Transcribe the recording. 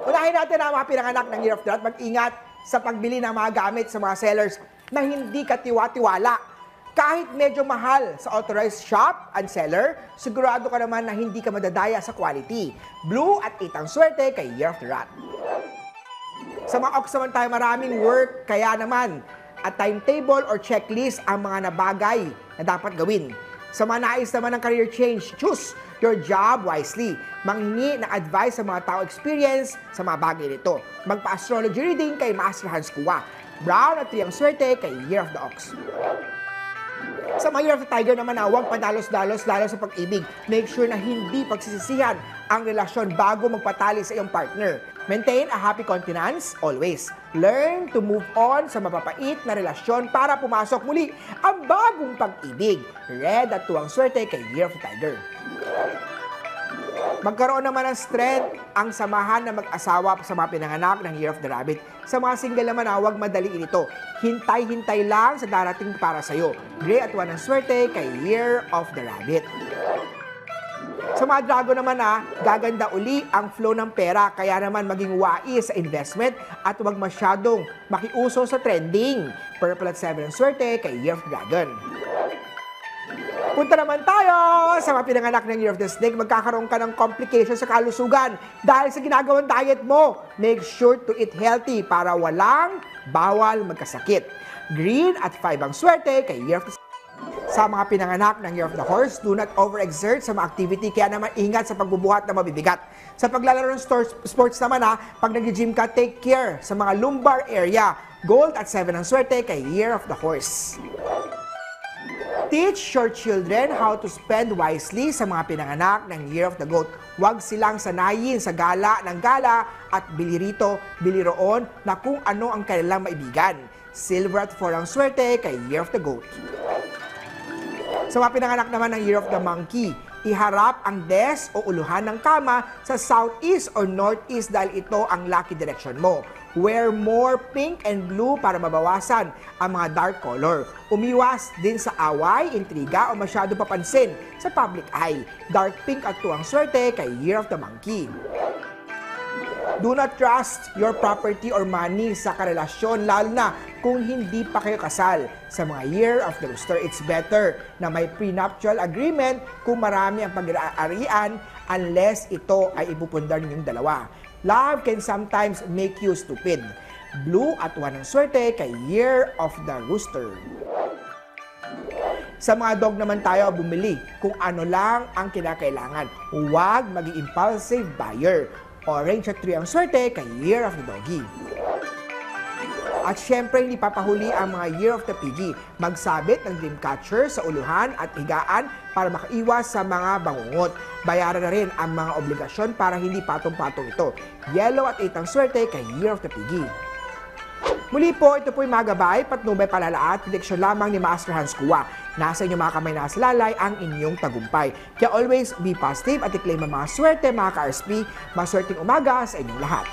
Unahin natin ang mga pinanganak ng Year of the Rat. Mag-ingat sa pagbili ng mga gamit sa mga sellers na hindi katiwa-tiwala. Kahit medyo mahal sa authorized shop and seller, sigurado ka naman na hindi ka madadaya sa quality. Blue at 8 ang swerte kay Year of the Rat. Sa mga ox naman tayo maraming work, kaya naman at timetable or checklist ang mga nabagay na dapat gawin. Sa mga nais naman ng career change, choose your job wisely. Manghingi ng advice sa mga tao experience sa mga bagay nito. Magpa-astrology reading kay Master Hans Kua. Brown at 3 ang swerte kay Year of the Ox. Sa mga Year of the Tiger naman, huwag padalos-dalos lalo sa pag-ibig. Make sure na hindi pagsisisihan ang relasyon bago magpatali sa iyong partner. Maintain a happy continence always. Learn to move on sa mapapait na relasyon para pumasok muli ang bagong pag-ibig. Red at 2 ang swerte kay Year of the Tiger. Magkaroon naman ng strength ang samahan ng mag-asawa sa mga pinanganak ng Year of the Rabbit. Sa mga single naman, huwag madaliin ito. Hintay-hintay lang sa darating para sa'yo. Gray at 1 ang swerte kay Year of the Rabbit. Sa mga Dragon naman gaganda uli ang flow ng pera, kaya naman maging wais sa investment at huwag masyadong makiuso sa trending. Purple at 7 ang swerte kay Year of the Dragon. Punta naman tayo sa mga pinanganak ng Year of the Snake. Magkakaroon ka ng complications sa kalusugan dahil sa ginagawang diet mo. Make sure to eat healthy para walang bawal magkasakit. Green at 5 ang swerte kay Year of the Snake. Sa mga pinanganak ng Year of the Horse, do not overexert sa mga activity, kaya naman ingat sa pagbubuhat na mabibigat. Sa paglalaro ng sports naman pag nag-gym ka, take care sa mga lumbar area. Gold at 7 ang swerte kay Year of the Horse. Teach your children how to spend wisely sa mga pinanganak ng Year of the Goat. Huwag silang sanayin sa gala ng gala at bili rito, bili roon na kung ano ang kanilang maibigan. Silver at 4 ang swerte kay Year of the Goat. Sa mga pinanganak naman ng Year of the Monkey, iharap ang desk o uluhan ng kama sa southeast or northeast dahil ito ang lucky direction mo. Wear more pink and blue para mabawasan ang mga dark color. Umiwas din sa away, intriga o masyado papansin sa public eye. Dark pink at 2 ang swerte kay Year of the Monkey. Do not trust your property or money sa karelasyon, lalo na kung hindi pa kayo kasal. Sa mga Year of the Rooster, it's better na may prenuptial agreement kung marami ang pag-aarian unless ito ay ipupundar ninyong dalawa. Love can sometimes make you stupid. Blue at 1 ang swerte kay Year of the Rooster. Sa mga dog naman tayo, bumili kung ano lang ang kinakailangan. Huwag maging impulsive buyer. Orange at 3 ang swerte kay Year of the Doggy. At syempre, hindi papahuli ang mga Year of the Piggy. Magsabit ng dream catcher sa uluhan at higaan para makaiwas sa mga bangungot. Bayaran na rin ang mga obligasyon para hindi patong-patong ito. Yellow at 8 ang swerte kay Year of the Piggy. Muli po, ito po'y magabay, patnubay, palalaat, prediksyon lamang ni Master Hans Kua. Nasa inyong mga kamay na lalay ang inyong tagumpay. Kaya always be positive at i-claim ang mga swerte, mga ka-RSP. Maswerteng umaga sa inyong lahat.